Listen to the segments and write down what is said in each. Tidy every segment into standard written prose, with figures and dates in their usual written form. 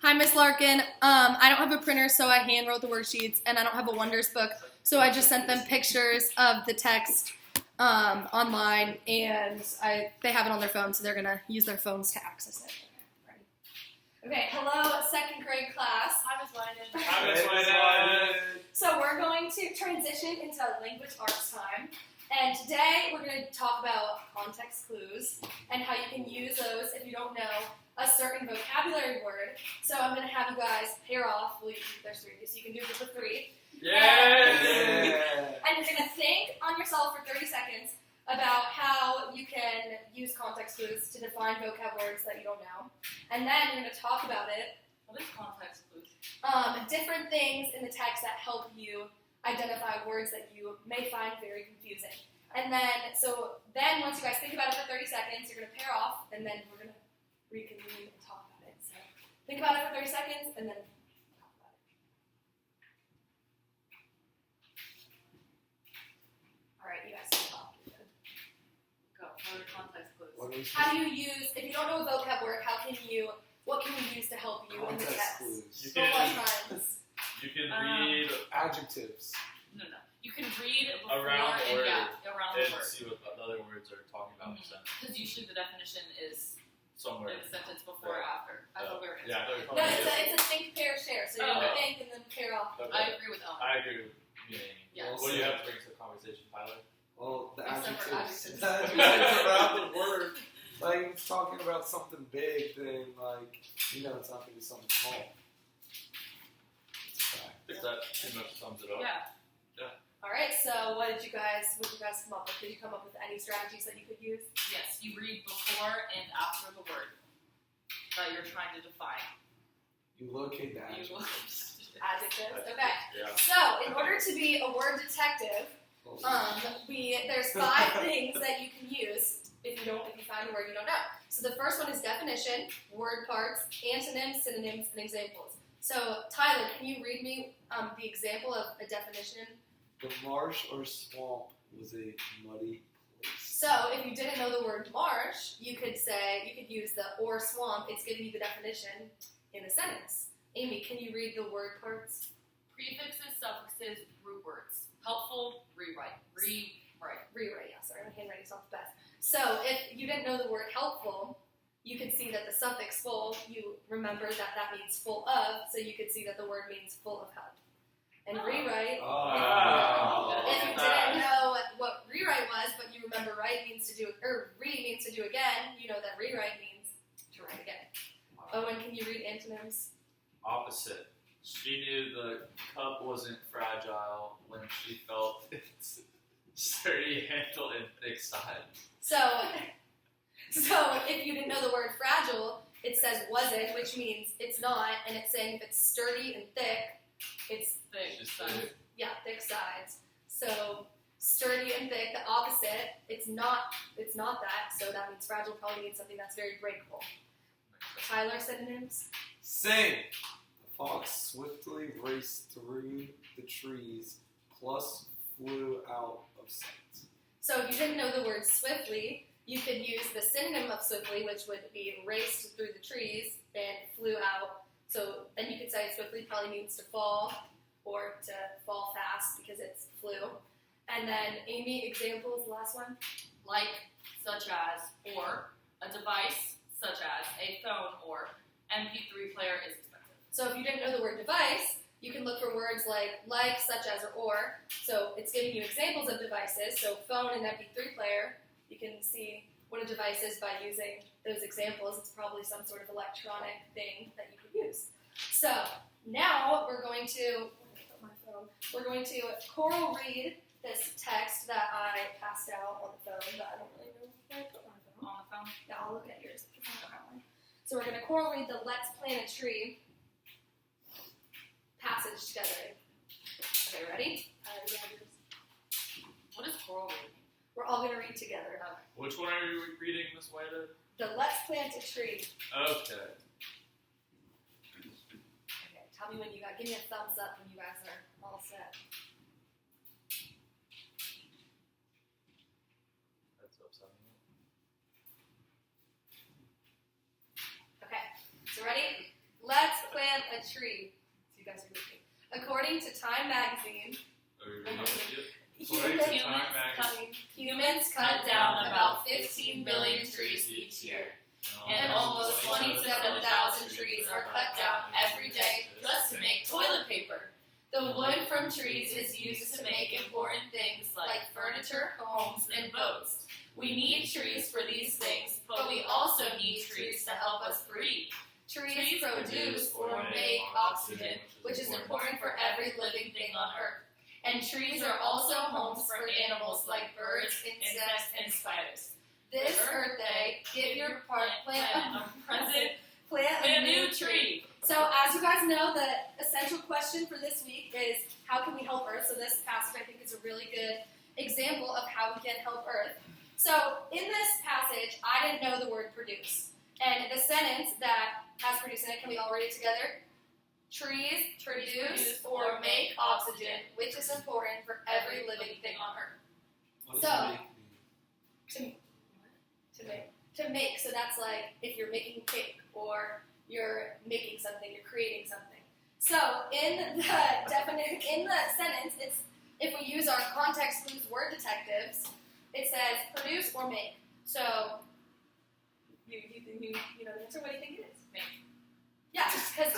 Hi, Miss Larkin. I don't have a printer, so I hand wrote the worksheets, and I don't have a Wonders book, so I just sent them pictures of the text online, and they have it on their phone, so they're going to use their phones to access it. Okay, hello, second grade class. Hi, Ms. Whited. Hi, Ms. Whited. So we're going to transition into language arts time, and today we're going to talk about context clues and how you can use those if you don't know a certain vocabulary word. So I'm going to have you guys pair off. Well, there's three, so you can do it with three. Yeah. And you're going to think on yourself for 30 seconds about how you can use context clues to define vocab words that you don't know. And then you're going to talk about it. What is context clues? Different things in the text that help you identify words that you may find very confusing. And then, once you guys think about it for 30 seconds, you're going to pair off, and then we're going to reconvene and talk about it. So think about it for 30 seconds, and then talk about it. All right, you guys can talk. Go. What are context clues? How do you use, if you don't know a vocab word, what can you use to help you in the text? You So what times? can read Adjectives. No. You can read before around the word around the and word. see what the other words are talking about in the sentence. Because usually the definition is Somewhere. in the sentence before or after. I thought we were Yeah, I thought No, it's a think, pair, share. So you're going to think and then pair off. Okay. I agree with Ellen. I agree with you, Amy. Yes. What do you have to bring to the conversation, Tyler? Well, the Except for adjectives. adjectives. The adjectives around the word. Like, if it's talking about something big, then, it's not going to be something small. It's a fact. I think that pretty much sums it up. Yeah. All right, so what did you guys come up with? Did you come up with any strategies that you could use? Yes. You read before and after the word that you're trying to define. You locate the You adjectives. Adjectives. Okay. Yeah. So in order to be a word detective, there's 5 things that you can use if you find a word you don't know. So the first one is definition, word parts, antonyms, synonyms, and examples. So Tyler, can you read me the example of a definition? The marsh or swamp was a muddy place. So if you didn't know the word marsh, you could use the or swamp. It's giving you the definition in a sentence. Amy, can you read the word parts? Prefixes, suffixes, root words. Helpful, rewrite. Rewrite, yeah, sorry, my handwriting's not the best. So if you didn't know the word helpful, you could see that the suffix full, you remember that means full of, so you could see that the word means full of help. And rewrite, if you didn't know what rewrite was, but you remember re means to do again, you know that rewrite means to write again. Owen, can you read antonyms? Opposite. She knew the cup wasn't fragile when she felt its sturdy handle and thick sides. So if you didn't know the word fragile, it says wasn't, which means it's not, and it's saying if it's sturdy and thick, it's Thick. thick sides. So sturdy and thick, the opposite, it's not that, so that means fragile probably means something that's very breakable. Tyler, synonyms? Sing. The fox swiftly raced through the trees, plus flew out of sight. So if you didn't know the word swiftly, you could use the synonym of swiftly, which would be raced through the trees and flew out. So then you could say swiftly probably means to fall or to fall fast because it's flew. And then Amy, examples, the last one? Like, such as, or. A device, such as. A phone, or. MP3 player is expensive. So if you didn't know the word device, you can look for words like, such as, or. So it's giving you examples of devices. So phone and MP3 player, you can see what a device is by using those examples. It's probably some sort of electronic thing that you could use. So now we're going to choral read this text that I passed out on the phone, but I don't really know where I put my phone. On the phone? Yeah, I'll look at yours because I don't have one. So we're going to choral read the Let's Plant a Tree passage together. Okay, ready? You have yours. What is choral reading? We're all going to read together. Which one are you reading, Miss Whited? The Let's Plant a Tree. Okay. Okay, tell me when you got. Give me a thumbs up when you guys are all set. That's upsetting. Okay, so ready? Let's plant a tree. So you guys are with me. According to Time magazine, Are we ready to do it? humans cut down about 15 billion trees each year. And almost 27,000 trees are cut down every day just to make toilet paper. The wood from trees is used to make important things like furniture, homes, and boats. We need trees for these things, but we also need trees to help us breathe. Trees produce or make oxygen, which is important for every living thing on Earth. And trees are also homes for animals like birds, insects, and spiders. This Earth Day, give your plant a new tree. So as you guys know, the essential question for this week is, how can we help Earth? So this passage, I think, is a really good example of how we can help Earth. So in this passage, I didn't know the word produce. And the sentence that has produce in it, can we all read it together? Trees produce or make oxygen, which is important for every living thing on Earth. What So- does make mean? To make, so that's like if you're making cake or you're making something, you're creating something. So in the sentence, it's if we use our context clues word detectives, it says produce or make. So you know the answer. What do you think it is? Make. Yeah, because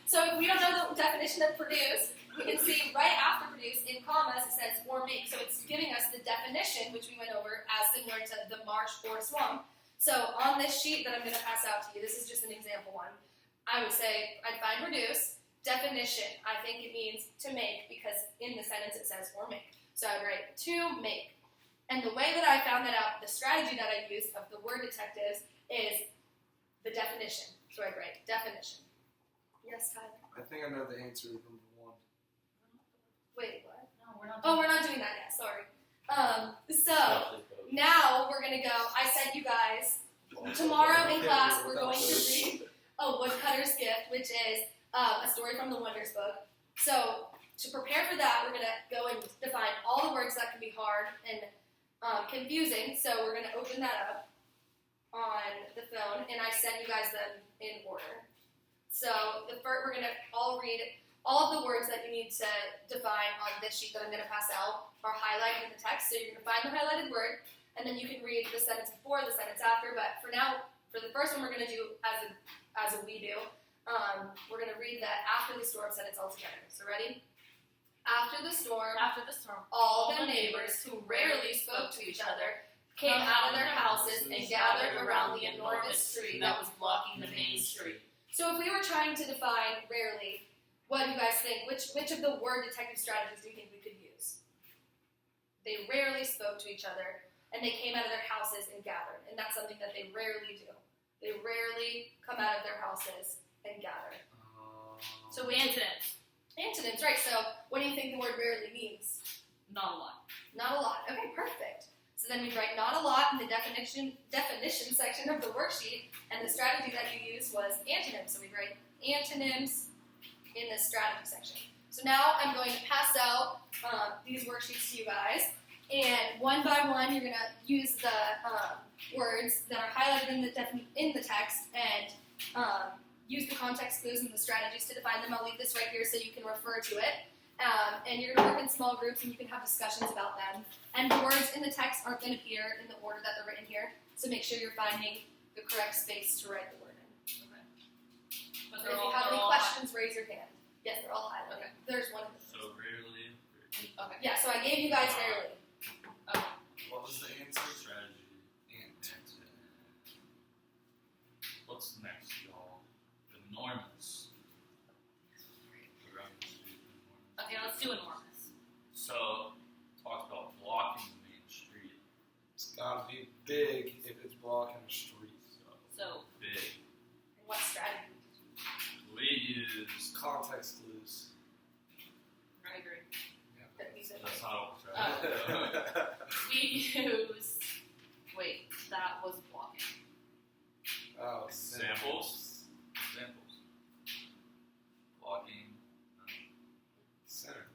so if we don't know the definition of produce, we can see right after produce in commas it says or make. So it's giving us the definition, which we went over, as similar to the marsh or swamp. So on this sheet that I'm going to pass out to you, this is just an example one. I would say I'd find produce. Definition, I think it means to make, because in the sentence it says or make. So I'd write to make. And the way that I found that out, the strategy that I used of the word detectives is the definition. So I'd write definition. Yes, Tyler? I think I know the answer to number one. Wait, what? No, we're not. Oh, we're not doing that yet, sorry. So now we're going to go, I said you guys, tomorrow in class we're going to read A Woodcutter's Gift, which is a story from the Wonders book. So to prepare for that, we're going to go and define all the words that can be hard and confusing. So we're going to open that up on the phone, and I sent you guys them in order. So the first, we're going to all read all of the words that you need to define on this sheet that I'm going to pass out are highlighted in the text. So you're going to find the highlighted word, and then you can read the sentence before, the sentence after. But for now, for the first one, we're going to do as we do. We're going to read the after the storm sentence all together. So ready? After the storm, all the neighbors who rarely spoke to each other came out of their houses and gathered around the enormous tree that was blocking the main street. So if we were trying to define rarely, what do you guys think? Which of the word detective strategies do you think we could use? They rarely spoke to each other, and they came out of their houses and gathered. And that's something that they rarely do. They rarely come out of their houses and gather. So antonyms. Antonyms, right. So what do you think the word rarely means? Not a lot. Not a lot. Okay, perfect. So then we write not a lot in the definition section of the worksheet, and the strategy that you used was antonyms. So we write antonyms in the strategy section. So now I'm going to pass out these worksheets to you guys, and one by one you're going to use the words that are highlighted in the text and use the context clues and the strategies to define them. I'll leave this right here so you can refer to it. And you're going to work in small groups and you can have discussions about them. And the words in the text aren't going to appear in the order that they're written here, so make sure you're finding the correct space to write the word in. Okay. But If you have any questions, raise your hand. Yes, they're all highlighted. Okay. There's one of them. So rarely. Okay. Yeah, so I gave you guys rarely. What was the answer? Strategy. Antonyms. What's next, y'all? Enormous. Okay, let's do enormous. So, talks about blocking the main street. It's gotta be big if it's blocking a street. So Big. And what strategy? We use. Context clues. I agree. That we said? That's not what We use. Wait, that was blocking. Oh, Examples. Examples. Blocking. Center.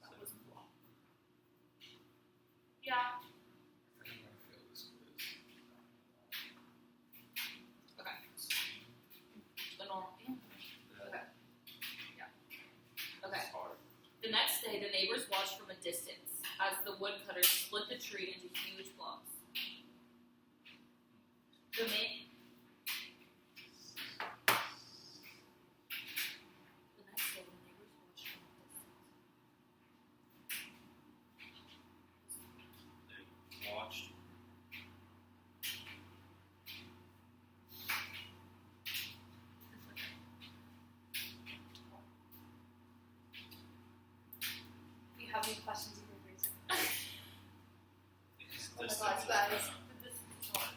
That was block. Yeah. I think I'm gonna fail this quiz. Okay. woodcutters split the tree into huge blocks. The next day, the neighbors watched from a distance. They watched. If you have any questions, you can raise them. It's Oh my distance God, is guys. down. This is hard.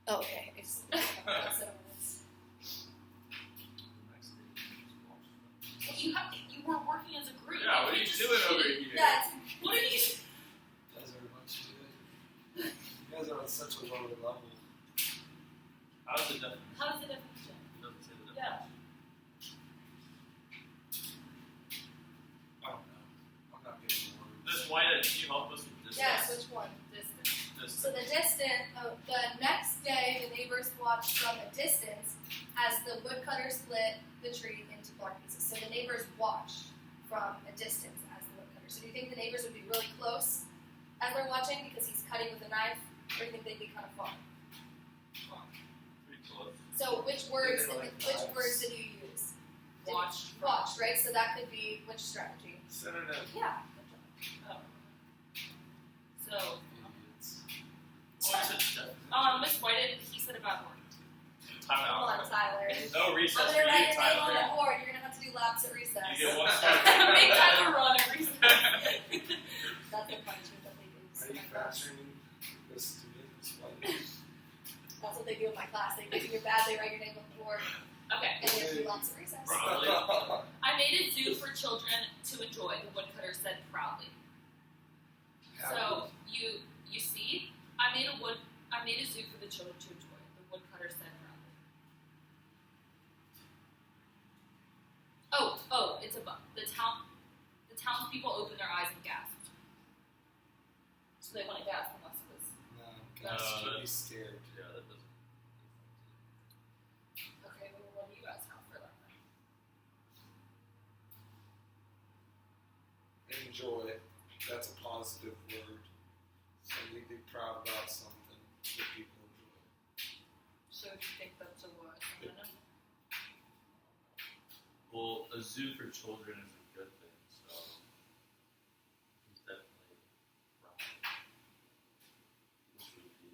Oh, okay. It's The next day, Well, you were working as a group. yeah, what are you doing over here? Yeah, What are you? You guys are much good. You guys are on such a lower level. How's the definition? How is the definition? It doesn't say the definition. Yeah. I don't know. I'm not getting the words. This White, can you help us with this? yes, which one? Distance. So the next day, the neighbors watched from a distance as the woodcutter split the tree into block pieces. So the neighbors watched from a distance as the woodcutter. So do you think the neighbors would be really close as they're watching because he's cutting with a knife, or do you think they'd be kind of far? Pretty close. So which words? They like Which knives. words did you use? Watch. Watch, right? So that could be which strategy? Synonym. Yeah. Oh. So, Idiots. What's it? Miss White, he said about work. Time Come out. on, Tyler. No recess I'm for gonna write you, your name on Tyler. the board. You're gonna have to do laps at recess. You get 1 star. Make Tyler run every second. That's the punishment that they use. Are you faster-training this student? This white? That's what they do in my class. They think you're bad, they write your name on the board, Okay. and they do lots of recess. Probably. I made a zoo for children to enjoy, the woodcutter said proudly. So you see, I made a zoo for the children to enjoy, the woodcutter said proudly. Oh, it's a bug. The townspeople opened their eyes and gasped. So they want to gasp from us because No, guys should be scared. Yeah, that doesn't. okay, well what do you guys have for that then? Enjoy. That's a positive word. Something to be proud about, something that people enjoy. So do you think that's a what? Synonym? Well, a zoo for children is a good thing, so he's definitely right. Which would be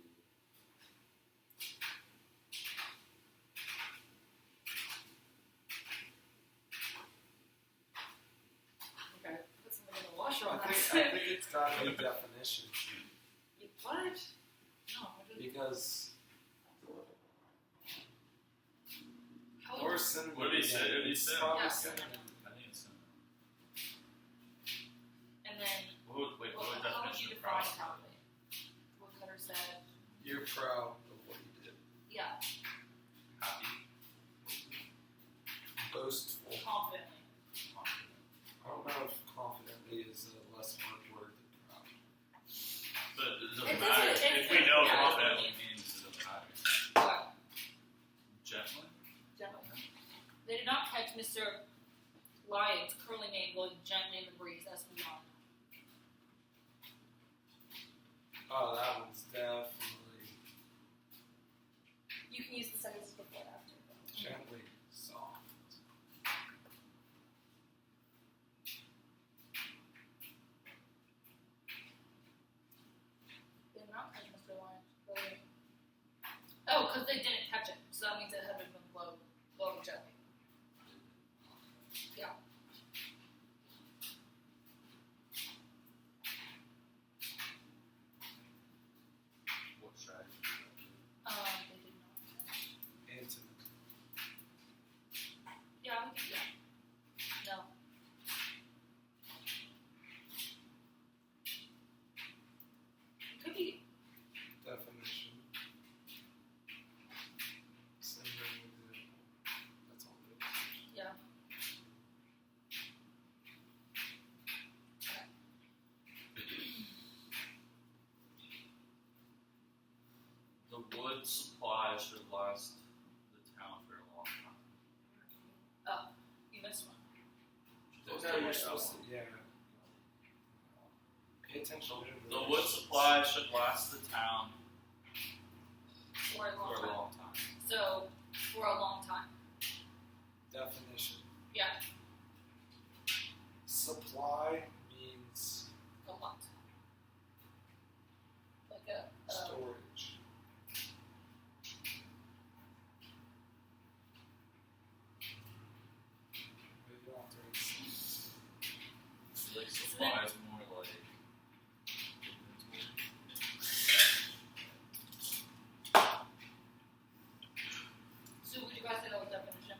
Okay, put something in the washer on I that. think it's got to be definition What? No, I didn't. because How or would synonym. What did he say? What did he It's say? probably Yeah. synonym. I think it's and then what would how would definition you of define proud? proudly? Woodcutter said, You're proud of what you did. yeah, Happy. Boastful. confidently. I don't know if confidently is a less marked word than proud. But it doesn't It matter. doesn't- If we know yeah, what it that doesn't means, it doesn't matter. What? Gently? Gentlemen. They did not catch Mr. Lyon's curly mane blowing gently in the breeze as we yawned. Oh, that one's definitely You can use the sentences before and after. gently soft. They did not catch Mr. Lyon's curly mane. Oh, because they didn't catch it, so that means it had been blowing gently. Yeah. What strategy? They did not. Intimate. Yeah, we could, yeah. No. It could be. Definition. Synonym example. That's all it is. Yeah. The wood supply should last the town for a long time. You missed one. Just No, don't you're like that supposed to, one. yeah. Pay attention. The wood supply should last the town For a long for a time. long time. So, for a long time. Definition. Yeah, Supply means a lot. Like a storage. Maybe you don't have to write C. Like supply is more like So would you guys say that was definition?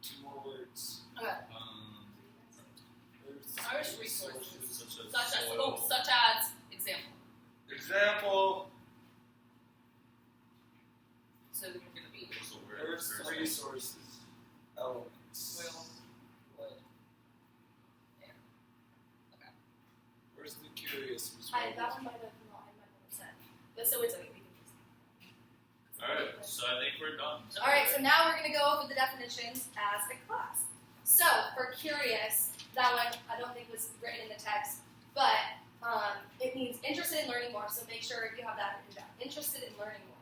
Two more words. Okay. There's resources. such Such as, soil. such as, example. Example. So we're going to be What's the word? Earth's First resources. Elements. soil, wood, air. Okay. Where's the curious? That one might have not said. But so it's okay. We can just. Alright, so I think we're done. All right, so now we're going to go over the definitions as a class. So for curious, that one I don't think was written in the text, but it means interested in learning more. So make sure you have that written down. Interested in learning more.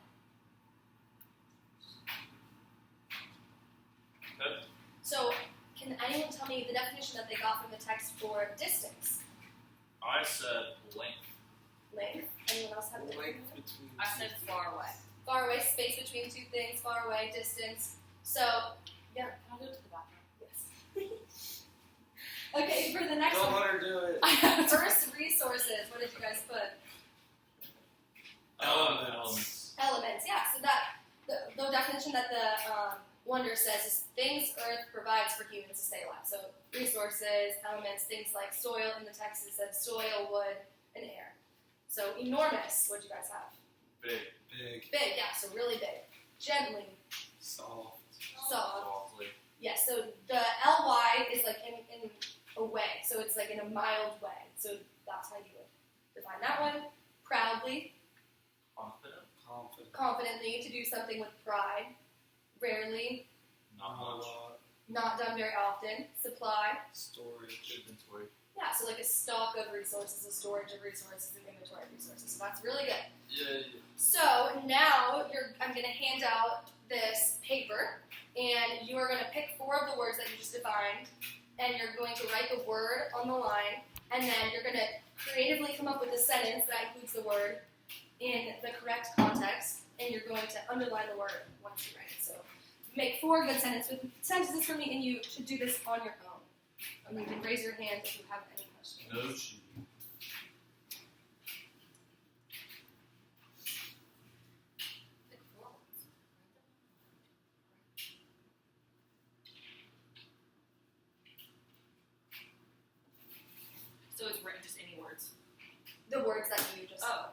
Okay. So can anyone tell me the definition that they got from the text for distance? I said length. Length. Anyone else have a Length definition? between. I said far away. Far away, space between two things. Far away, distance. So Yeah, can I go to the bathroom? yes. Okay, for the next Don't one. let her do it. Earth's resources. What did you guys put? Elements. Elements. Yeah. So that the definition that the Wonder says is things Earth provides for humans to stay alive. So resources, elements, things like soil. In the text it says soil, wood, and air. So enormous. What do you guys have? Big. Big. Big. Yeah. So really big. Gently. Soft. Soft. Softly. Yeah. So the ly is like in a way. So it's like in a mild way. So that's how you would define that one. Proudly, Confident. Confident. confidently, to do something with pride. Rarely, Not much. not done very often. Supply. Storage. Inventory. Yeah, so like a stock of resources, a storage of resources, an inventory of resources. So that's really good. Yeah. So now I'm going to hand out this paper, and you are going to pick 4 of the words that you just defined, and you're going to write the word on the line, and then you're going to creatively come up with a sentence that includes the word in the correct context, and you're going to underline the word once you write it. So make 4 good sentences for me, and you should do this on your own. And you can raise your hand if you have any questions. No cheating. So it's written just any words. The words that you just Oh.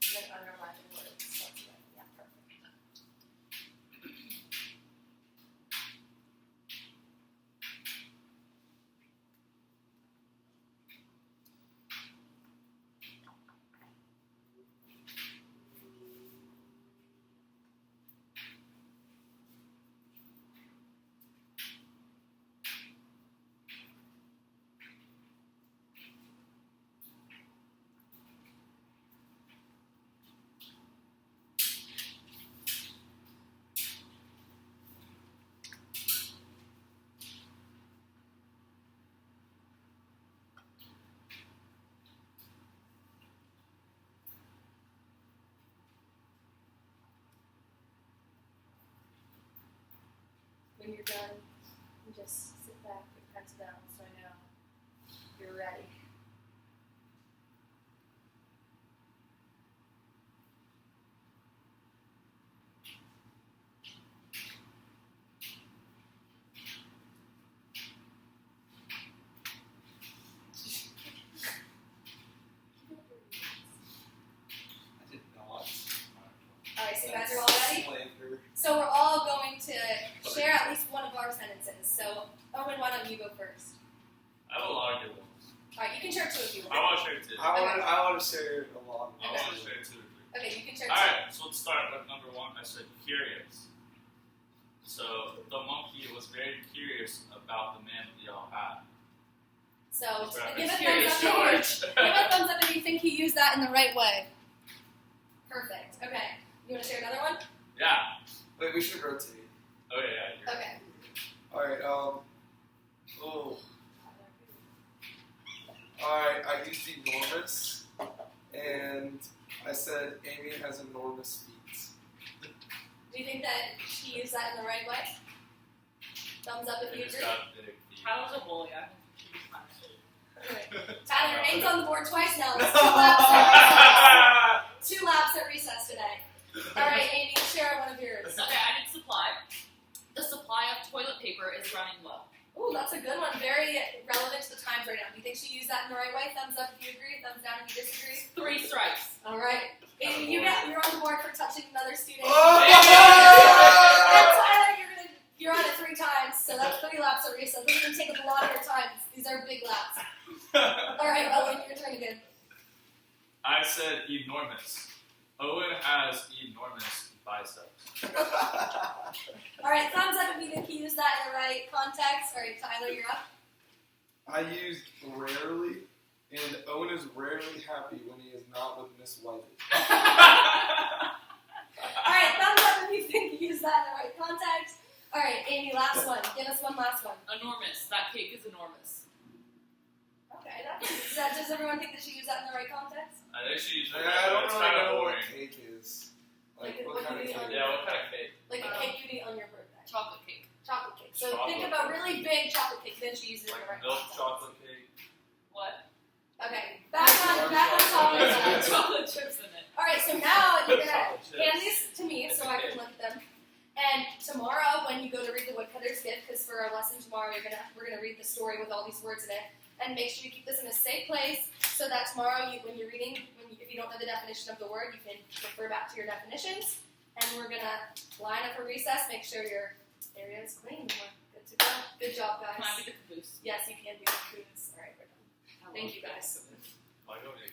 and then underline the words. That's right. Yeah, perfect. When you're done, you just sit back, put your pencil down so I know you're ready. can share two if you I want. want to share two. I want to share a lot. I want to share two. Okay, you can share All two. right, so let's start with number one. I said curious. So the monkey was very curious about the man that y'all had. So Right. give a Curious thumbs up. George. Give a thumbs up if you think he used that in the right way. Perfect. Okay. You want to share another one? Yeah. Wait, we should rotate. Oh yeah. You're Okay. Alright, Alright, I used enormous, and I said Amy has enormous feet. Do you think that she used that in the right way? Thumbs up if you It's agree. got big feet. Tyler's a bully. I think she should be punished. Anyway, Tyler, name's on the board twice now. It's 2 laps at recess. 2 laps at recess today. All right, Amy, share one of yours. Okay, I did supply. The supply of toilet paper is running low. Ooh, that's a good one. Very relevant to the times right now. Do you think she used that in the right way? Thumbs up if you agree. Thumbs down if you disagree. 3 strikes. All right, Amy, you're on the board for touching another student. Oh! And Tyler, you're on it 3 times, so that's 3 laps at recess. This is gonna take up a lot of your time. These are big laps. All right, Owen, your turn again. I said enormous. Owen has enormous biceps. All right, thumbs up if you think he used that in the right context. All right, Tyler, you're up. I used rarely, and Owen is rarely happy when he is not with Miss Whited. All right, thumbs up if you think you used that in the right context. All right, Amy, last one. Give us one last one. Enormous. That cake is enormous. Okay, does everyone think that she used that in the right context? I think she used it. I don't It's really kind of know boring. what cake is. Like Like, what what kind of you eat on cake? Yeah, what kind of cake? Like a cake you'd eat on your birthday. Chocolate cake. Chocolate cake. So think Chocolate. of a really big chocolate cake, then she uses it in the Like right milk context. chocolate cake. What? Okay, back on top of that. Chocolate chips in it. All right, so now you're gonna Chocolate chips. hand these to me so I can look at them. And tomorrow, when you go to read the Woodcutter's Gift, because for our lesson tomorrow, we're gonna read the story with all these words in it, and make sure you keep this in a safe place so that tomorrow, when you're reading, if you don't know the definition of the word, you can refer back to your definitions. And we're gonna line up for recess, make sure your area is clean. We're good to go. Good job, guys. Can I be the caboose? Yes, you can be the caboose. All right, we're done. Thank you, guys. Why don't you-